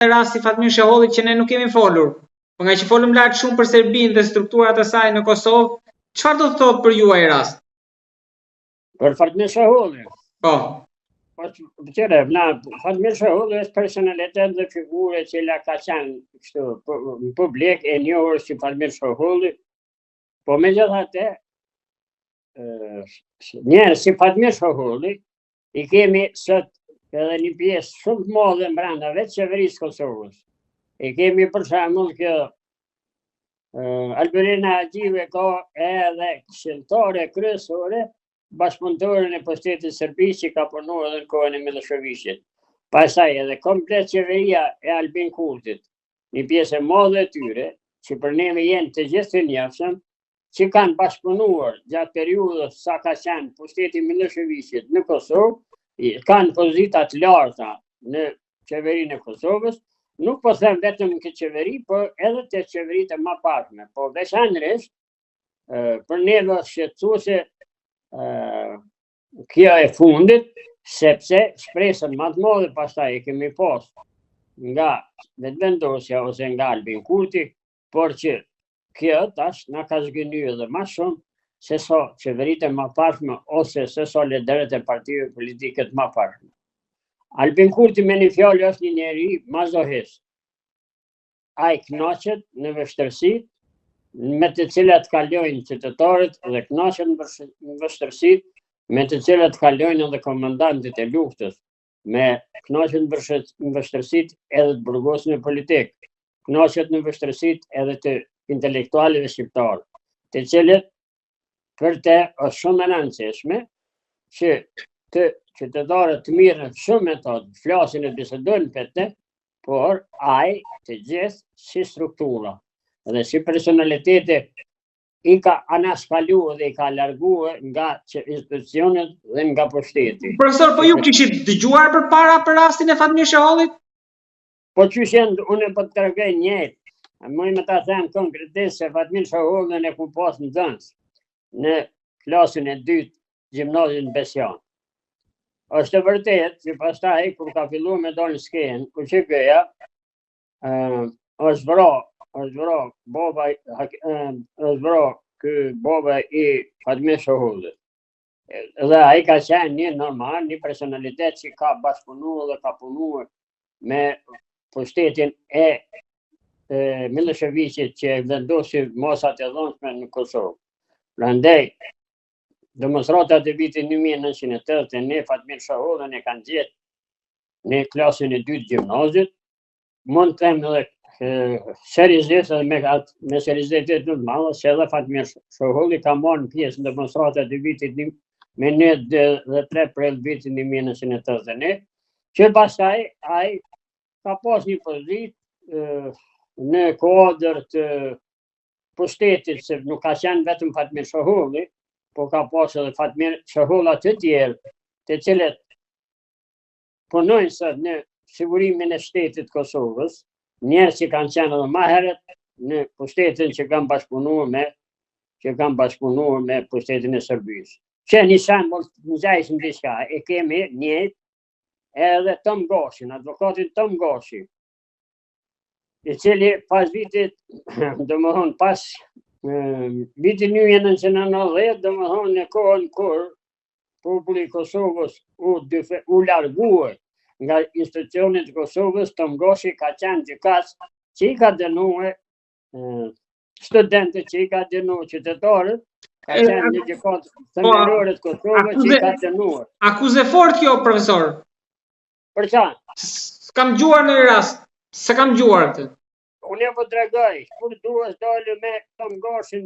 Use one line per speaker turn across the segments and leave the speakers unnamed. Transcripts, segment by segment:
rasti Fatmir Shohollit që ne nuk kemi folur. Po nga që folëm lart shumë për Serbinë dhe strukturat e saj në Kosovë, çfarë do të thotë për ju ai rast?
Për Fatmir Shohollin.
Po.
Fatmir Shoholli është personalitet dhe figure që ka qenë kështu në publik e njohur si Fatmir Shoholli. Po megjithatë, njerëz si Fatmir Shoholli i kemi sot edhe një pjesë shumë të madhe brenda vetë qeverisë Kosovës. E kemi për shembull kjo Alberina Hadxhive ka edhe këshilltare kryesore bashkëpunëtorin e pushtetit serbisë që ka punuar edhe në kohën e Miloševićit. Pastaj edhe komplet qeveria e Albin Kurtit, një pjesë e madhe e tyre, që për neve jenë të gjithë të njohshëm, që kanë bashkëpunuar gjatë periudhës sa ka qenë pushteti Miloševićit në Kosovë, kanë pozita të larta në qeverinë e Kosovës, nuk po them vetëm këtë qeveri, por edhe të qeveritë më parme, po veçanërisht për neve është shqetësuese kjo e fundit, sepse shpresën më të madhe pastaj e kemi pas nga vetëvendosja ose nga Albin Kurti, por që kjo tash na ka zgënyer edhe më shumë se sa qeveritë më parme ose se sa liderët e partive politike të më parme. Albin Kurti me një fjalë është një njeri mazohist. Ai kënaqet në vështirësitë me të cilat kalojnë qytetarët dhe kënaqet në vështirësitë me të cilat kalojnë edhe komandantët e luftës, me kënaqet në vështirësitë edhe të burgosëve politik, kënaqet në vështirësitë edhe të intelektualëve shqiptarë, të cilët për te është shumë e rëndësishme që të qytetarët të mirën shumë me ta, flasin e bisedojnë për te, por ai të gjithë si struktura dhe si personalitete i ka anaskaluar dhe i ka larguar nga institucionet dhe nga pushteti.
Profesor, po ju kishit dëgjuar përpara për rastin e Fatmir Shohollit?
Po qyshen, unë po të tregoj njëjtë. Muj me ta them konkretisht se Fatmir Shohollin e ku pas në Zënës, në klasën e 2 gjimnazin Besjan. Është e vërtet që pastaj kur ka filluar me dalë në skenë, ku që këja është vra baba i Fatmir Shohollit. Dhe ai ka qenë një normal, një personalitet që ka bashkëpunuar dhe ka punuar me pushtetin e Miloševićit që vendosi mosat e dhunshme në Kosovë. Prandaj, demonstratat e vitit 1989, Fatmir Shohollin e kanë gjetë në klasën e 2 gjimnazit, mund të them edhe seriozisht edhe me seriozitet të madhe se edhe Fatmir Shoholli ka marrë pjesë në demonstratat e vitit me 1 dhe 3 prill vitit 1989, që pastaj ai ka pas një pozitë në kuadër të pushtetit, se nuk ka qenë vetëm Fatmir Shoholli, po ka pas edhe Fatmir Shoholla të tjerë, të cilët punojnë sot në sigurimin e shtetit Kosovës, njerëz që kanë qenë edhe më herët në pushtetin që kanë bashkëpunuar me pushtetin e Serbisë. Që një shembull të ngjajshëm diçka, e kemi njëjtë edhe Tom Gashin, advokatin Tom Gashi, i cili pas vitit, domethënë pas vitit 1990, domethënë në kohën kur populli i Kosovës u largua nga institucionet e Kosovës, Tom Gashi ka qenë gjykat që i ka dënuar studentët, që i ka dënuar qytetarët, ka qenë një gjykat themelore të Kosovës që i ka dënuar.
Akuzë fort kjo, profesor.
Për çfarë?
S'kam dëgjuar në rast. S'kam dëgjuar këtë.
Unë po tregoj, kur duhet dalë me Tom Gashin,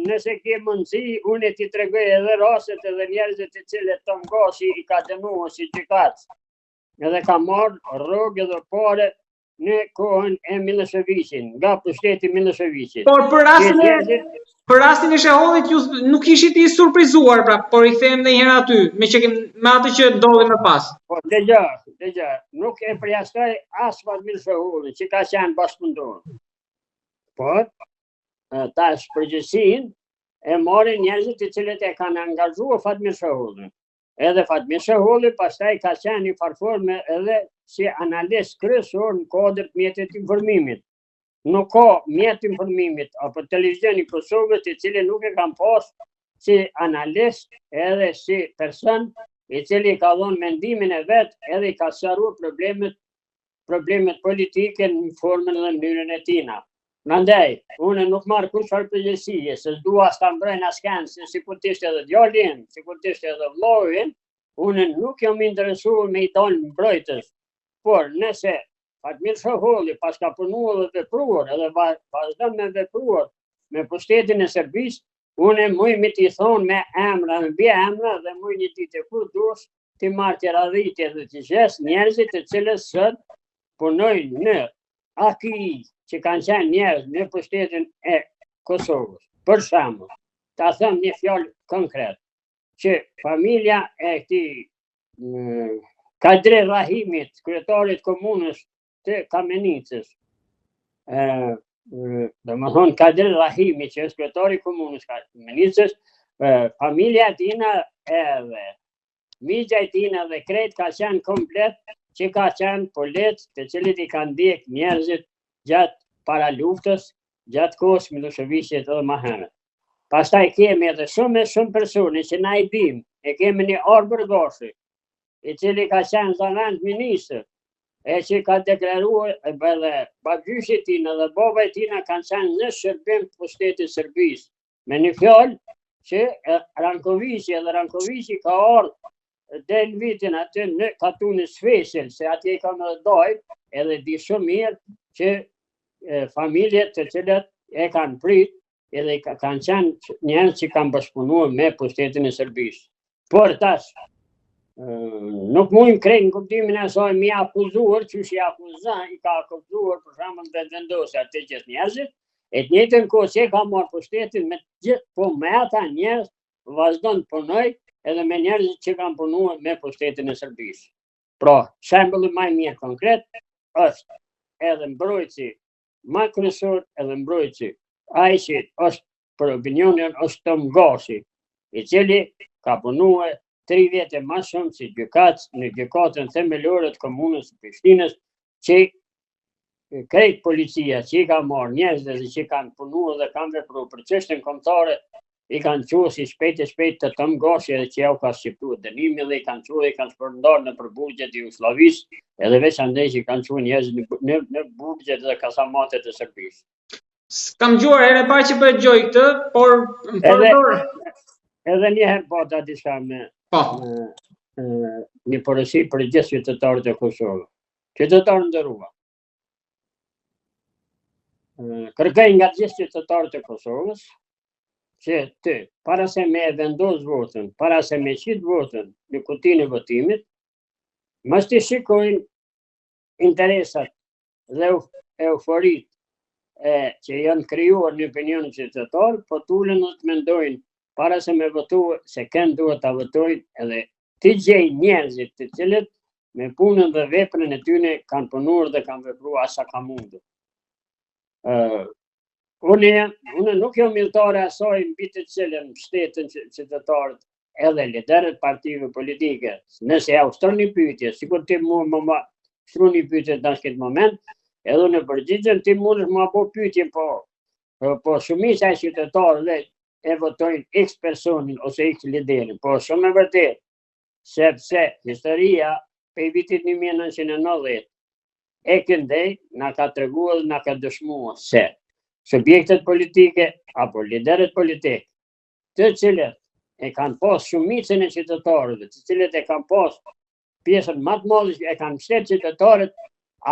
nëse ke mundësi, unë ti tregoj edhe rastet edhe njerëzit të cilët Tom Gashi i ka dënuar si gjykat. Edhe ka marrë rrogë dhe pare në kohën e Miloševićit, nga pushteti Miloševićit.
Por për rastin e Shohollit ju nuk ishit i surprizuar, pra, por i them edhe një herë aty, me atë që ndodhi më pas.
Po dëgjoj, nuk e përjashtoj as Fatmir Shohollin që ka qenë bashkëpunëtor. Por tash përgjegjësinë e marrin njerëzit të cilët e kanë angazhuar Fatmir Shohollin. Edhe Fatmir Shoholli pastaj ka qenë një farforme edhe si analist kryesor në kodër të mjetit informimit. Nuk ka mjet informimit apo televizioni i Kosovës i cili nuk e kam pas si analist edhe si person i cili ka dhënë mendimin e vet edhe i ka sqaruar problemet politike në formën dhe mënyrën e tina. Prandaj, unë nuk marr kurrë përgjegjësie, se s'dua as ta mbrojnë askën, se sikur të ishte edhe djali im, sikur të ishte edhe vllau im, unë nuk jam interesuar me i dalë mbrojtës. Por nëse Fatmir Shoholli pas ka punuar dhe vepruar, edhe vazhdon me vepruar me pushtetin e Serbisë, unë muj me t'i thonë me emra, me bje emra, dhe muj një ditë kur dush t'i marrë të radhitje dhe t'i gjes njerëzit të cilës sot punojnë në AKI, që kanë qenë njerëz në pushtetin e Kosovës. Për shembull, ta them një fjalë konkret, që familja e këtij Kadri Rahimit, kryetarit komunës të Kamenicës, domethënë Kadri Rahimi, që është kryetari i komunës Kamenicës, familja e tina edhe migja e tina dhe krejt ka qenë komplet, që ka qenë polet të cilit i kanë ndjek njerëzit gjatë para luftës, gjatë kohës Miloševićit edhe më herët. Pastaj kemi edhe shumë persone që na i dim, e kemi një Arbër Gashi, i cili ka qenë zëvend ministër, e që ka deklaruar edhe babgjyshi tina dhe baba e tina kanë qenë në shërbim pushtetit Serbisë. Me një fjalë që Rankovići ka ardhur dhe në vitin aty në katunin Shveshël, se atje i kam edhe dajt, edhe di shumë mirë që familjet të cilat e kanë prit, edhe kanë qenë njerëz që kanë bashkëpunuar me pushtetin e Serbisë. Por tash, nuk mujmë krejt në kuptimin e saj mi akuzuar, që i akuzan, i ka akuzuar për shembull vendosja të gjithë njerëzit, e të njëjtën kohë që ka marrë pushtetin me gjithë, po me ata njerëz vazhdon të punoj edhe me njerëzit që kanë punuar me pushtetin e Serbisë. Pra, shembulli më i mirë konkret është edhe mbrojtësi më kryesor, edhe mbrojtësi ai që është për opinionin është Tom Gashi, i cili ka punuar 3 vjet e më shumë si gjykatës në gjykatën themelore të komunës së Prishtinës, që krejt policia që i ka marrë njerëzve dhe që kanë punuar dhe kanë vepruar për çështjen kombëtare, i kanë thënë si shpejt të Tom Gashi edhe që ja u ka shqiptuar dënimi dhe i kanë thënë i kanë shpërndar në burgjet e Jugosllavisë, edhe veçanërisht që kanë thënë njerëz në burgjet dhe kasamatet e Serbisë.
Kam dëgjuar herë e parë që bëhet gjoj këtë, por më përdor.
Edhe një herë bota diçka me një porosi për gjithë qytetarët e Kosovës. Qytetarë nderuar. Kërkoj nga gjithë qytetarët e Kosovës që ty, para se me vendos votën, para se me qit votën në kutinë e votimit, mos të shikojnë interesat dhe euforit që janë krijuar në opinionin qytetar, po tulen dhe të mendojnë para se me votu se kënë duhet ta votojnë edhe të gjejnë njerëzit të cilët me punën dhe veprën e tyre kanë punuar dhe kanë vepruar sa ka mundur. Unë nuk jam militare asaj mbi të cilën mbështeten qytetarët edhe liderët partive politike. Nëse ja ushtron një pyetje, sikur ti mua më shtron një pyetje në këtë moment, edhe në përgjigjen ti mundesh më apo pyetje, po shumica e qytetarëve e votojnë X personin ose X liderin, po shumë e vërtet, sepse historia pe vitit 1990 e këndej na ka treguar dhe na ka dëshmuar se subjektet politike apo liderët politik, të cilët e kanë pas shumicën e qytetarëve, të cilët e kanë pas pjesën më të madhe që e kanë mbështetur qytetarët,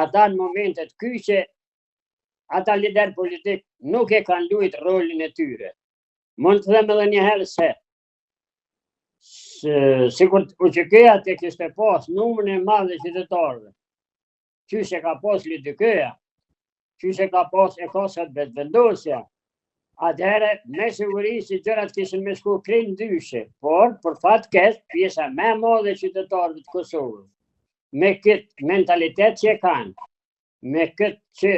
ata në momentet kyçe, ata liderë politik nuk e kanë luajtur rolin e tyre. Mund të them edhe një herë se sikur UÇK-ja të kishte pas numrin e madh të qytetarëve, qysh e ka pas LDK-ja, qysh e ka pas ekosat vetëvendosja, atëherë me siguri që gjërat kishin me shku krejt ndryshe, por për fat keq pjesa më e madhe e qytetarëve të Kosovës, me këtë mentalitet që kanë, me këtë që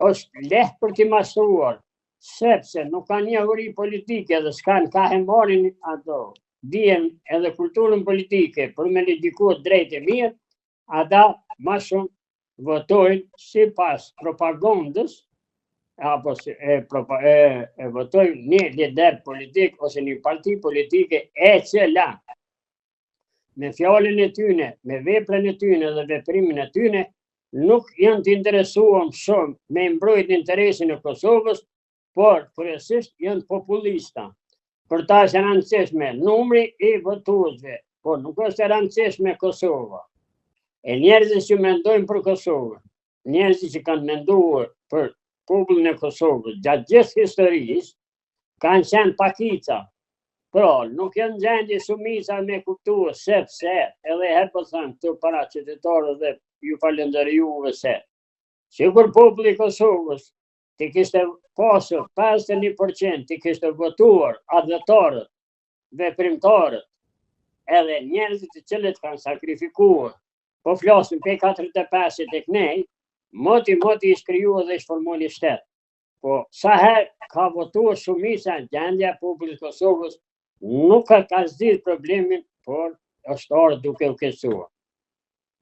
është lehtë për t'i mashtruar, sepse nuk kanë njohuri politike dhe s'kan ka e marrin ato dijen edhe kulturën politike për me legjikuar drejt e mirë, ata ma shumë votojnë sipas propagandës apo votojnë një lider politik ose një parti politike e cila me fjalën e tyne, me veprën e tyne dhe veprimin e tyne nuk janë të interesuar shumë me mbrojtjen e interesin e Kosovës, por kryesisht janë populista. Për ta është e rëndësishme numri i votuesve, por nuk është e rëndësishme Kosova. E njerëzit që mendojnë për Kosovën, njerëzit që kanë menduar për popullin e Kosovës gjatë gjithë historisë, kanë qenë pakica. Pra, nuk janë gjendje shumica me kuptuar sepse, edhe herë po them këtu para qytetarëve dhe ju falenderoj se sikur populli i Kosovës ti kishte pasur 51% ti kishte votuar adhëtarët, veprimtarët, edhe njerëzit të cilët kanë sakrifikuar, po flasim pe 45 tek ne, moti i shkriju dhe shformoi një shtet. Po sa herë ka votuar shumica gjendja e popullit të Kosovës nuk ka zgjidhur problemin, por është ardhur duke u keqësuar.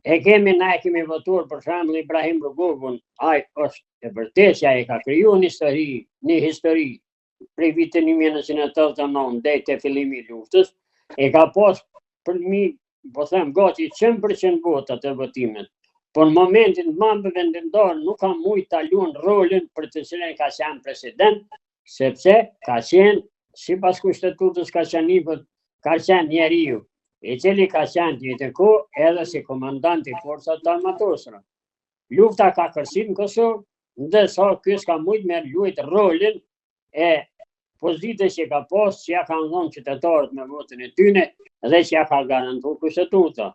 Na e kemi votuar për shembull Ibrahim Rugovun, ai është e vërtetë që ai ka krijuar një histori prej vitit 1989 deri te fillimi i luftës, e ka pas për po them gati 100% votat e votimit. Por në momentin të mambe vendimtar nuk ka mujt ta luajnë rolin për të cilën ka qenë president, sepse ka qenë sipas kushtetutës ka qenë njeriu i cili ka qenë gjithë kohë edhe si komandant i forcat armatosura. Lufta ka kërcit në Kosovë, ndërsa ky s'ka mujt me luajt rolin e pozitës që ka pas, që ja kanë dhënë qytetarët me votën e tyre dhe që ja ka garantuar kushtetuta.